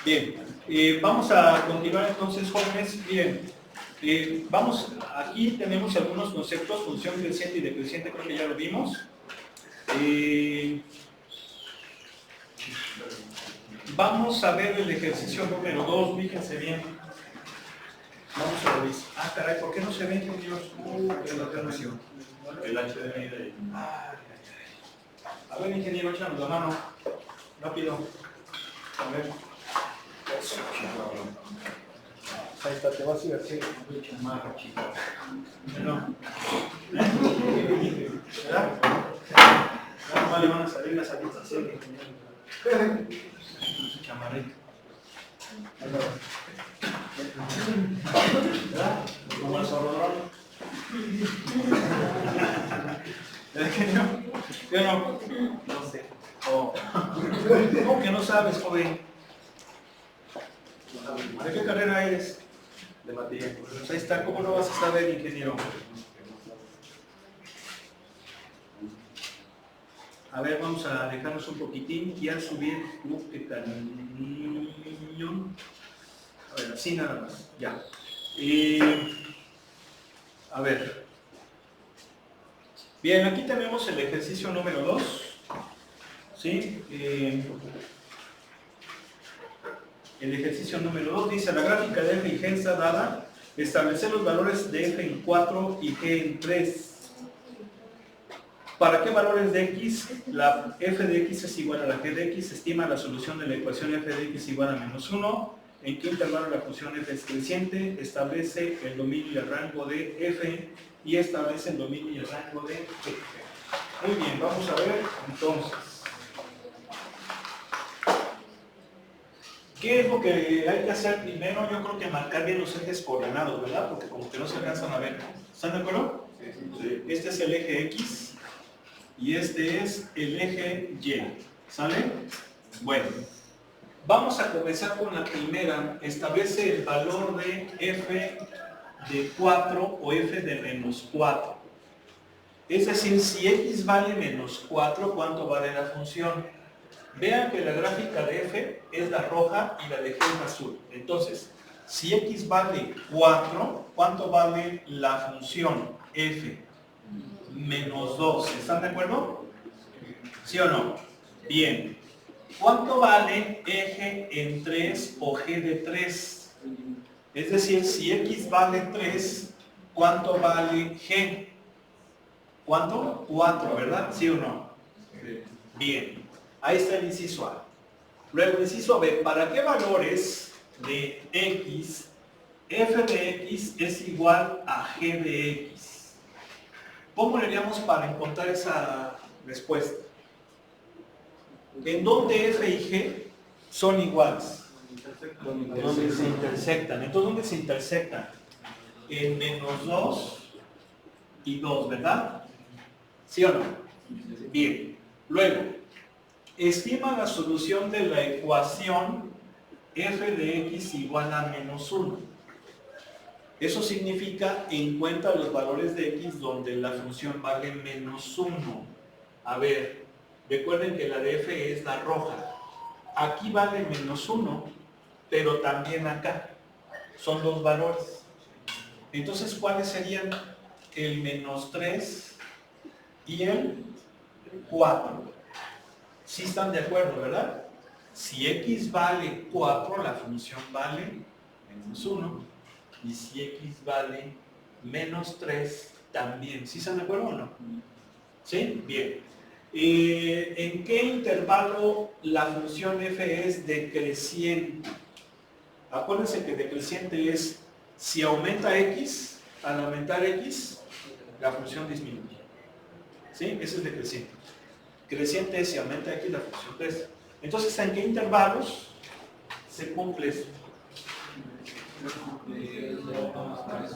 Bien, vamos a continuar entonces, jóvenes. Bien, aquí tenemos algunos conceptos, función creciente y decreciente, creo que ya lo vimos. Vamos a ver el ejercicio número 2, fíjense bien. Vamos a revisar. Ah, caray, ¿por qué no se ven, Dios? La alternación. El HDMI. A ver, ingeniero, échanos la mano. Rápido. A ver. Ahí está, te vas a ir así. Bueno. ¿Verdad? Nada más le van a salir las alitas así, ingeniero. Chamarrita. ¿Verdad? Como el zorrodrón. Yo no sé. ¿Cómo que no sabes, joven? ¿De qué carrera eres? De materia. Pues ahí está, ¿cómo no vas a saber, ingeniero? A ver, vamos a alejarnos un poquitín y a subir qué cariño. A ver, así nada más, ya. A ver. Bien, aquí tenemos el ejercicio número 2. ¿Sí? El ejercicio número 2 dice, la gráfica de f y g está dada, establecer los valores de f en 4 y g en 3. ¿Para qué valores de x? La f de x es igual a la g de x, estima la solución de la ecuación f de x igual a menos 1. ¿En qué intervalo la función f es creciente? Establece el dominio y el rango de f y establece el dominio y el rango de g. Muy bien, vamos a ver entonces. ¿Qué es lo que hay que hacer primero? Yo creo que marcar bien los ejes coordenados, ¿verdad? Porque como que no se alcanzan a ver. ¿Están de acuerdo? Sí. Este es el eje X y este es el eje Y. ¿Sale? Bueno, vamos a comenzar con la primera. Establece el valor de f de 4 o f de menos 4. Es decir, si x vale menos 4, ¿cuánto vale la función? Vean que la gráfica de f es la roja y la de g es la azul. Entonces, si x vale 4, ¿cuánto vale la función f? Menos 2. ¿Están de acuerdo? ¿Sí o no? Bien. ¿Cuánto vale eje en 3 o g de 3? Es decir, si x vale 3, ¿cuánto vale g? ¿Cuánto? 4, ¿verdad? ¿Sí o no? Bien. Ahí está el inciso A. Luego el inciso B, ¿para qué valores de x, f de x es igual a g de x? ¿Cómo le haríamos para encontrar esa respuesta? ¿En dónde f y g son iguales? Donde se intersectan. Entonces, ¿dónde se intersectan? En menos 2 y 2, ¿verdad? ¿Sí o no? Bien. Luego, estima la solución de la ecuación f de x igual a menos 1. Eso significa encuentra los valores de x donde la función vale menos 1. A ver, recuerden que la de f es la roja. Aquí vale menos 1, pero también acá. Son dos valores. Entonces, ¿cuáles serían? El menos 3 y el 4. Sí están de acuerdo, ¿verdad? Si x vale 4, la función vale menos 1. Y si x vale menos 3, también. ¿Sí están de acuerdo o no? ¿Sí? Bien. ¿En qué intervalo la función f es decreciente? Acuérdense que decreciente es si aumenta x, al aumentar x, la función disminuye. ¿Sí? Eso es decreciente. Creciente es si aumenta x, la función crece. Entonces, ¿en qué intervalos se cumple eso?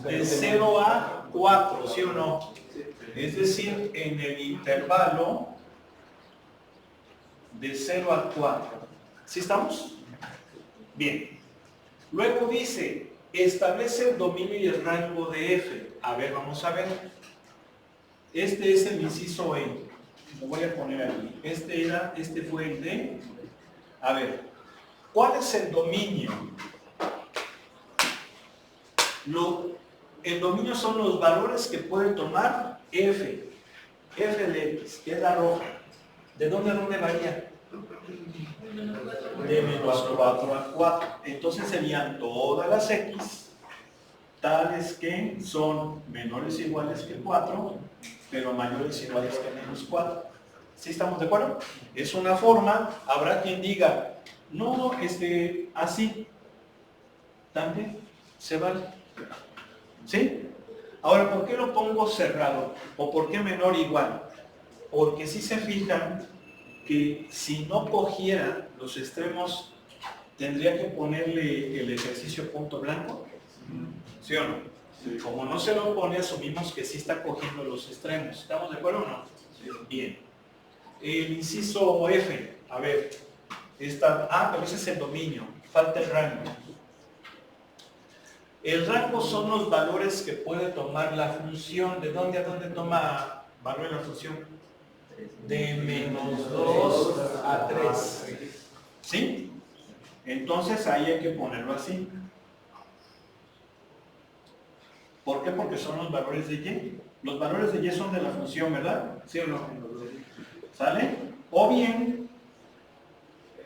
De 0 a 4, ¿sí o no? Es decir, en el intervalo de 0 a 4. ¿Sí estamos? Bien. Luego dice, establece el dominio y el rango de f. A ver, vamos a ver. Este es el inciso E. Lo voy a poner aquí. Este fue el D. A ver. ¿Cuál es el dominio? El dominio son los valores que puede tomar f de x, que es la roja. ¿De dónde a dónde varía? De menos 4 a 4. Entonces serían todas las x tales que son menores o iguales que 4, pero mayores o iguales que menos 4. ¿Sí estamos de acuerdo? Es una forma. Habrá quien diga, no, así también se vale. ¿Sí? Ahora, ¿por qué lo pongo cerrado? ¿O por qué menor o igual? Porque si se fijan que si no cogiera los extremos, tendría que ponerle el ejercicio punto blanco. ¿Sí o no? Sí. Como no se lo pone, asumimos que sí está cogiendo los extremos. ¿Estamos de acuerdo o no? Sí. Bien. El inciso F, a ver, pero ese es el dominio, falta el rango. El rango son los valores que puede tomar la función. ¿De dónde a dónde toma valor la función? De menos 2 a 3. ¿Sí? Entonces ahí hay que ponerlo así. ¿Por qué? Porque son los valores de y. Los valores de y son de la función, ¿verdad? ¿Sí o no? ¿Sale? O bien,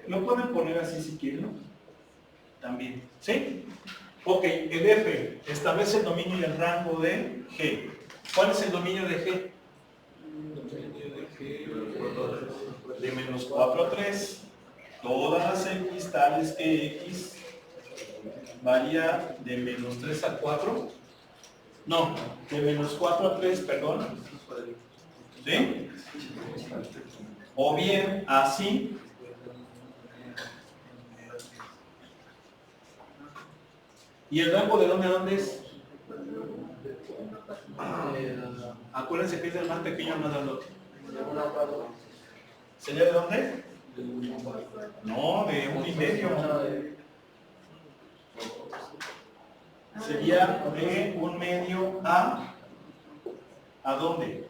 lo pueden poner así si quieren, ¿no? También. ¿Sí? Ok, el F establece el dominio y el rango de G. ¿Cuál es el dominio de G? De menos 4 a 3. Todas las x tales que x varía de menos 3 a 4. No, de menos 4 a 3, perdón. ¿Sí? O bien así. ¿Y el rango de dónde a dónde es? Acuérdense que es el más pequeño más grandote. ¿Sería de dónde? No, de 1,5. Sería de 1,5 ¿a dónde?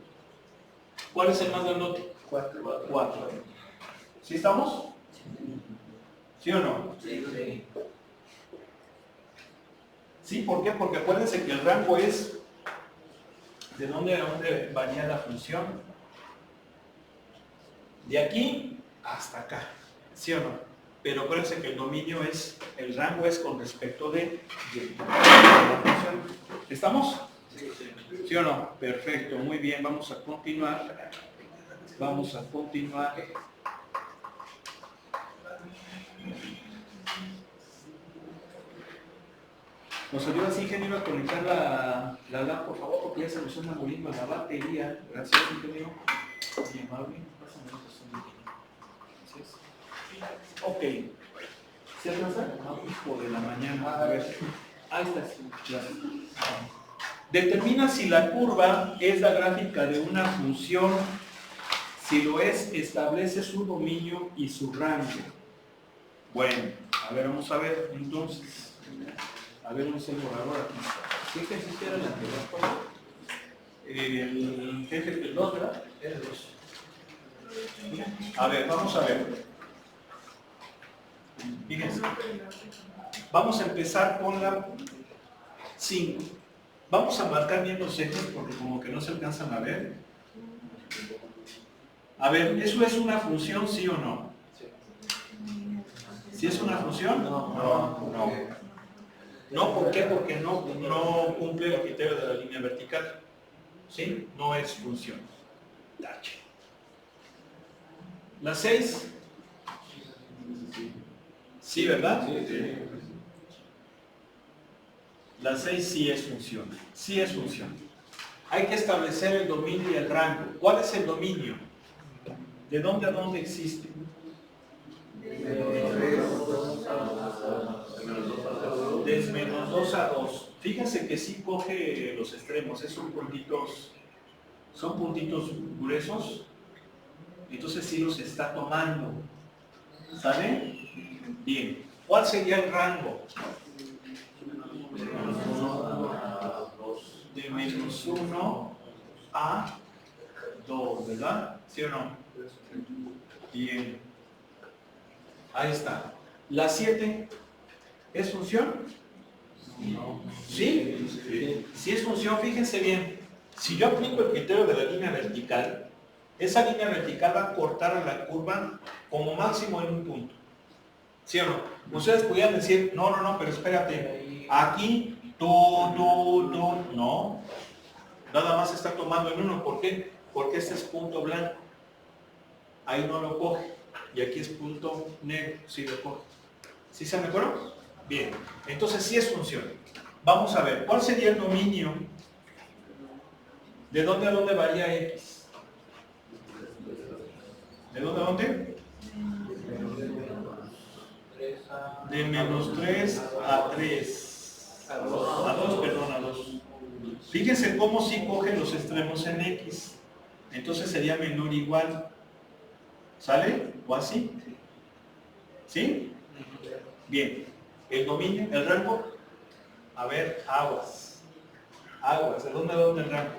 ¿Cuál es el más grandote? 4. ¿Sí estamos? ¿Sí o no? Sí. ¿Sí? ¿Por qué? Porque acuérdense que el rango es de dónde a dónde varía la función. De aquí hasta acá. ¿Sí o no? Pero acuérdense que el dominio el rango es con respecto de la función. ¿Estamos? Sí. ¿Sí o no? Perfecto, muy bien, vamos a continuar. Vamos a continuar. ¿Nos ayudas, ingeniero, a conectar la LAN, por favor? Porque ya se nos está muriendo la batería. Gracias, ingeniero. Muy amable. Gracias. Ok. ¿Se alcanza? Hijo de la mañana. A ver. Ahí está. Gracias. Determina si la curva es la gráfica de una función. Si lo es, establece su dominio y su rango. Bueno, a ver, vamos a ver entonces. A ver, ¿dónde está el borrador aquí? ¿Qué ejercicio era el anterior? El jefe del 2, ¿verdad? Era el 2. A ver, vamos a ver. Fíjense. Vamos a empezar con la 5. Vamos a marcar bien los ejes porque como que no se alcanzan a ver. A ver, ¿eso es una función, sí o no? ¿Sí es una función? No. No, ¿por qué? Porque no cumple el criterio de la línea vertical. ¿Sí? No es función. Tache. La 6. Sí, ¿verdad? Sí. La 6 sí es función. Sí es función. Hay que establecer el dominio y el rango. ¿Cuál es el dominio? ¿De dónde a dónde existe? Desde menos 2 a 2. Fíjense que sí coge los extremos, son puntitos gruesos, entonces sí los está tomando. ¿Sale? Bien. ¿Cuál sería el rango? De menos 1 a 2, ¿verdad? ¿Sí o no? Bien. Ahí está. ¿La 7 es función? ¿Sí? Si es función, fíjense bien. Si yo aplico el criterio de la línea vertical, esa línea vertical va a cortar a la curva como máximo en un punto. ¿Sí o no? Ustedes podrían decir, no, pero espérate, aquí, no. Nada más está tomando en uno. ¿Por qué? Porque este es punto blanco. Ahí no lo coge. Y aquí es punto negro, sí lo coge. ¿Sí se me acuerdo? Bien, entonces sí es función. Vamos a ver, ¿cuál sería el dominio? ¿De dónde a dónde varía X? ¿De dónde a dónde? De menos 3 a 3. A 2, perdón, a 2. Fíjense cómo sí coge los extremos en X. Entonces sería menor o igual. ¿Sale? ¿O así? ¿Sí? Bien. El dominio, el rango. A ver, aguas. Aguas. ¿De dónde a dónde el rango?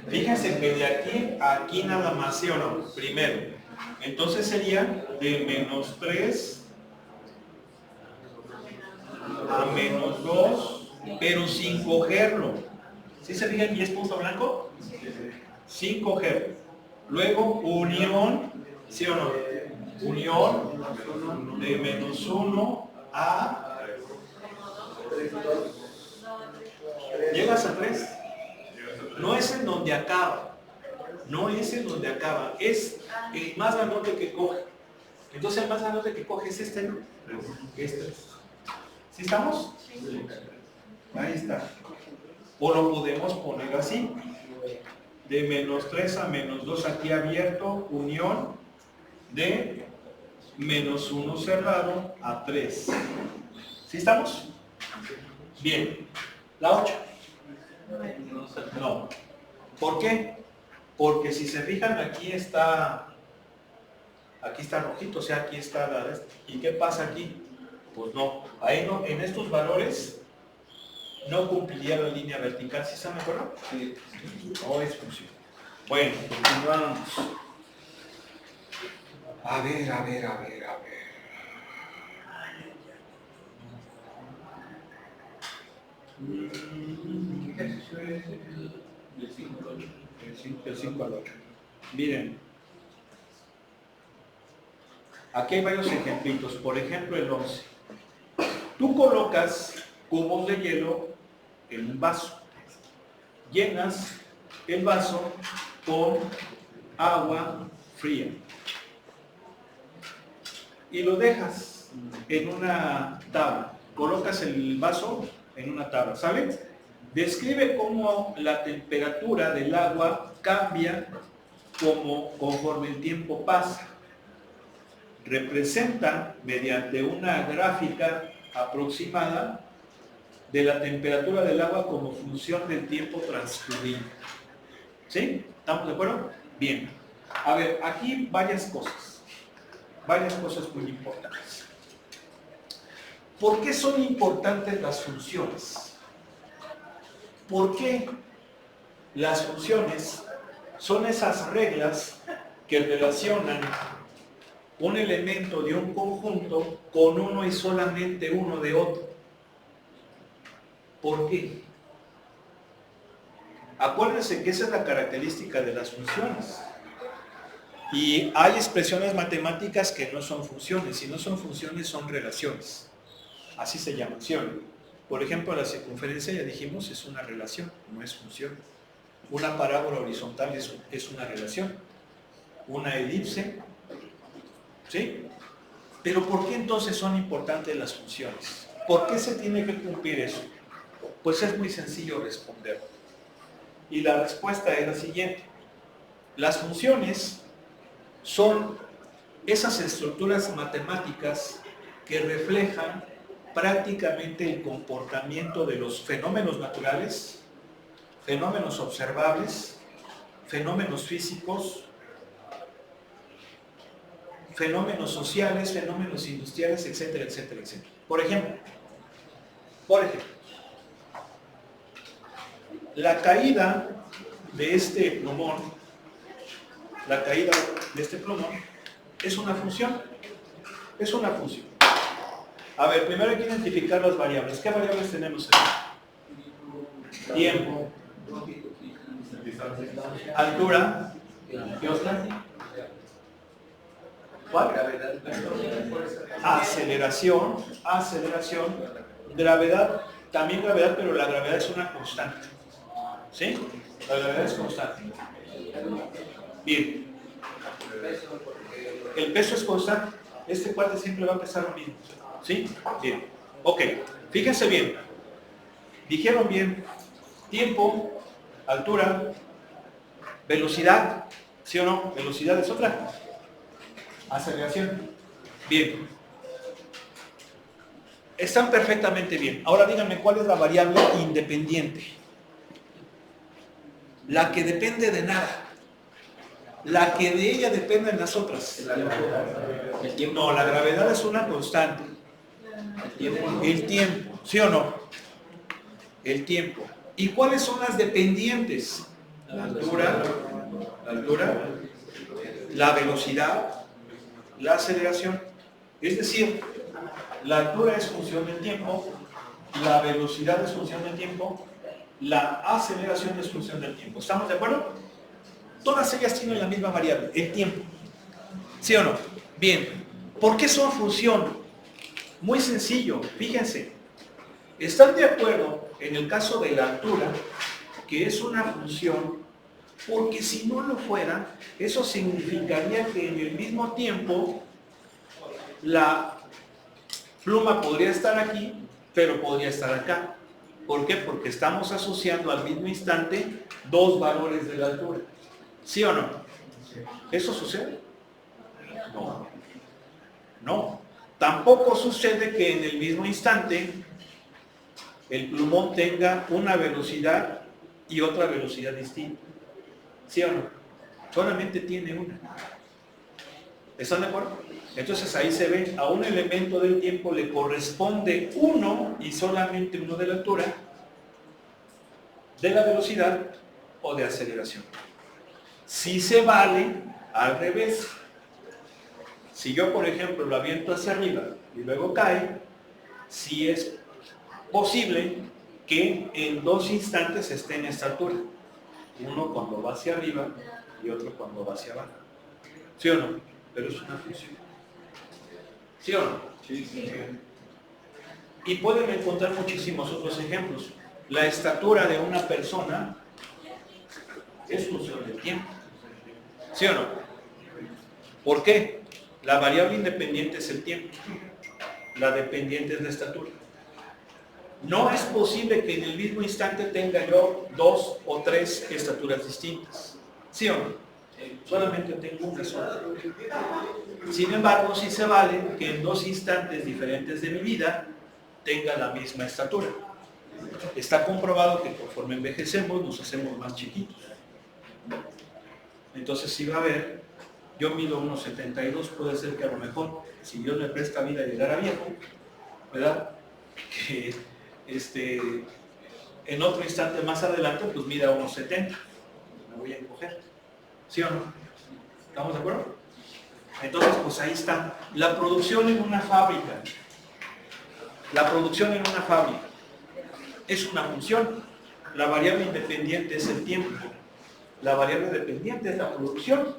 Fíjense que de aquí a aquí nada más, ¿sí o no? Primero. Entonces sería de menos 3 a menos 2, pero sin cogerlo. ¿Sí se fijan? ¿Y es punto blanco? Sin cogerlo. Luego, unión, ¿sí o no? Unión de menos 1 a... ¿Llegas a 3? No es en donde acaba. No es en donde acaba. Es el más grandote que coge. Entonces el más grandote que coge es este, ¿no? Este. ¿Sí estamos? Ahí está. O lo podemos poner así. De menos 3 a menos 2 aquí abierto, unión de menos 1 cerrado a 3. ¿Sí estamos? Bien. La 8. No. ¿Por qué? Porque si se fijan aquí está rojito, o sea, aquí está la... ¿Y qué pasa aquí? Pues no, ahí no, en estos valores no cumpliría la línea vertical, ¿sí se me acuerda? Sí. No es función. Bueno, continuamos. A ver. El 5 al 8. Miren, aquí hay varios ejemplitos. Por ejemplo, el 11. Tú colocas cubos de hielo en un vaso. Llenas el vaso con agua fría. Y lo dejas en una tabla. Colocas el vaso en una tabla, ¿sale? Describe cómo la temperatura del agua cambia conforme el tiempo pasa. Representa mediante una gráfica aproximada de la temperatura del agua como función del tiempo transcurrido. ¿Sí? ¿Estamos de acuerdo? Bien. A ver, aquí varias cosas muy importantes. ¿Por qué son importantes las funciones? ¿Por qué las funciones son esas reglas que relacionan un elemento de un conjunto con uno y solamente uno de otro? ¿Por qué? Acuérdense que esa es la característica de las funciones. Y hay expresiones matemáticas que no son funciones. Si no son funciones, son relaciones. Así se llaman. ¿Sí o no? Por ejemplo, la circunferencia, ya dijimos, es una relación, no es función. Una parábola horizontal es una relación. Una elipse, ¿sí? Pero ¿por qué entonces son importantes las funciones? ¿Por qué se tiene que cumplir eso? Pues es muy sencillo responder. Y la respuesta es la siguiente. Las funciones son esas estructuras matemáticas que reflejan prácticamente el comportamiento de los fenómenos naturales, fenómenos observables, fenómenos físicos, fenómenos sociales, fenómenos industriales, etcétera, etcétera, etcétera. Por ejemplo, la caída de este plumón, Es una función. Es una función. A ver, primero hay que identificar las variables. ¿Qué variables tenemos aquí? Tiempo. Altura. ¿Qué otra? ¿Cuál? Aceleración. Aceleración. Gravedad. También gravedad, pero la gravedad es una constante. ¿Sí? La gravedad es constante. Bien. El peso es constante. Este cuate siempre va a pesar lo mismo. ¿Sí? Bien. Ok. Fíjense bien. Dijeron bien. Tiempo, altura, velocidad. ¿Sí o no? Velocidad es otra. Aceleración. Bien. Están perfectamente bien. Ahora díganme cuál es la variable independiente. La que depende de nada. La que de ella dependen las otras. El tiempo. No, la gravedad es una constante. El tiempo. ¿Sí o no? El tiempo. ¿Y cuáles son las dependientes? La altura, la velocidad, la aceleración. Es decir, la altura es función del tiempo, la velocidad es función del tiempo, la aceleración es función del tiempo. ¿Estamos de acuerdo? Todas ellas tienen la misma variable, el tiempo. ¿Sí o no? Bien. ¿Por qué son función? Muy sencillo, fíjense. ¿Están de acuerdo en el caso de la altura que es una función? Porque si no lo fuera, eso significaría que en el mismo tiempo la pluma podría estar aquí, pero podría estar acá. ¿Por qué? Porque estamos asociando al mismo instante dos valores de la altura. ¿Sí o no? ¿Eso sucede? No. No. Tampoco sucede que en el mismo instante el plumón tenga una velocidad y otra velocidad distinta. ¿Sí o no? Solamente tiene una. ¿Están de acuerdo? Entonces ahí se ve, a un elemento del tiempo le corresponde uno y solamente uno de la altura, de la velocidad o de aceleración. Si se vale al revés. Si yo, por ejemplo, lo aviento hacia arriba y luego cae, sí es posible que en dos instantes esté en esta altura. Uno cuando va hacia arriba y otro cuando va hacia abajo. ¿Sí o no? Pero es una función. ¿Sí o no? Sí, sí. Y pueden encontrar muchísimos otros ejemplos. La estatura de una persona es función del tiempo. ¿Sí o no? ¿Por qué? La variable independiente es el tiempo. La dependiente es la estatura. No es posible que en el mismo instante tenga yo dos o tres estaturas distintas. ¿Sí o no? Solamente tengo una sola. Sin embargo, sí se vale que en dos instantes diferentes de mi vida tenga la misma estatura. Está comprobado que conforme envejecemos nos hacemos más chiquitos. Entonces sí va a haber, yo mido 1,72, puede ser que a lo mejor, si Dios me presta vida y llegara viejo, ¿verdad? Que en otro instante más adelante, pues mida 1,70. Me voy a encoger. ¿Sí o no? ¿Estamos de acuerdo? Entonces, pues ahí está. La producción en una fábrica. La producción en una fábrica es una función. La variable independiente es el tiempo. La variable dependiente es la producción.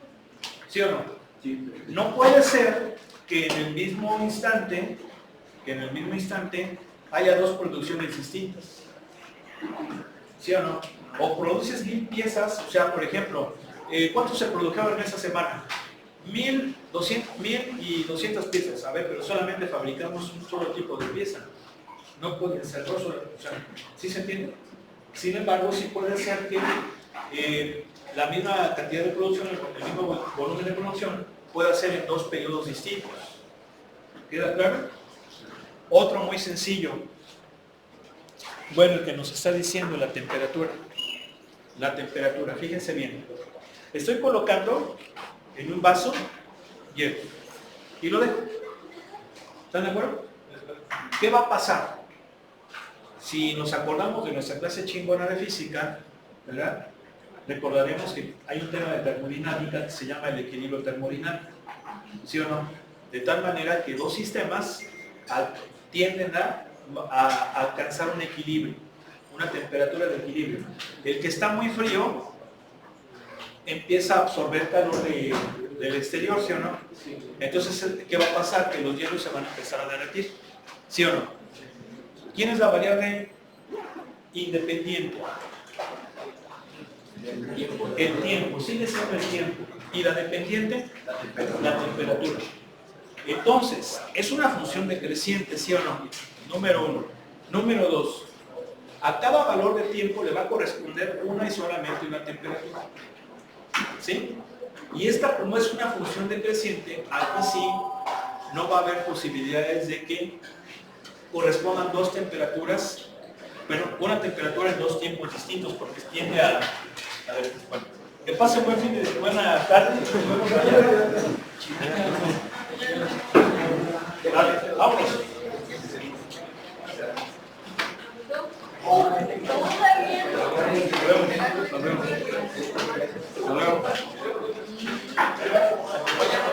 ¿Sí o no? Sí. No puede ser que en el mismo instante, haya dos producciones distintas. ¿Sí o no? O produces 1000 piezas, o sea, por ejemplo, ¿cuántos se produjeron en esa semana? 1200 piezas, a ver, pero solamente fabricamos un solo tipo de pieza. No pueden ser dos, o sea, ¿sí se entiende? Sin embargo, sí puede ser que la misma cantidad de producción, el mismo volumen de producción, pueda ser en dos periodos distintos. ¿Queda claro? Otro muy sencillo. Bueno, el que nos está diciendo la temperatura. La temperatura, fíjense bien. Estoy colocando en un vaso hielo y lo dejo. ¿Están de acuerdo? ¿Qué va a pasar? Si nos acordamos de nuestra clase chingona de física, ¿verdad? Recordaremos que hay un tema de termodinámica que se llama el equilibrio termodinámico. ¿Sí o no? De tal manera que dos sistemas tienden a alcanzar un equilibrio, una temperatura de equilibrio. El que está muy frío empieza a absorber calor del exterior, ¿sí o no? Entonces, ¿qué va a pasar? Que los hielos se van a empezar a derretir, ¿sí o no? ¿Quién es la variable independiente? El tiempo, sigue siendo el tiempo. ¿Y la dependiente? La temperatura. Entonces, es una función decreciente, ¿sí o no? Número uno. Número dos. A cada valor de tiempo le va a corresponder una y solamente una temperatura. ¿Sí? Y esta, como es una función decreciente, algo así, no va a haber posibilidades de que correspondan dos temperaturas, bueno, una temperatura en dos tiempos distintos, porque tiende a ver, bueno, que pase buen fin de buena tarde. Vale, vámonos. Nos vemos. Nos vemos. Hasta luego.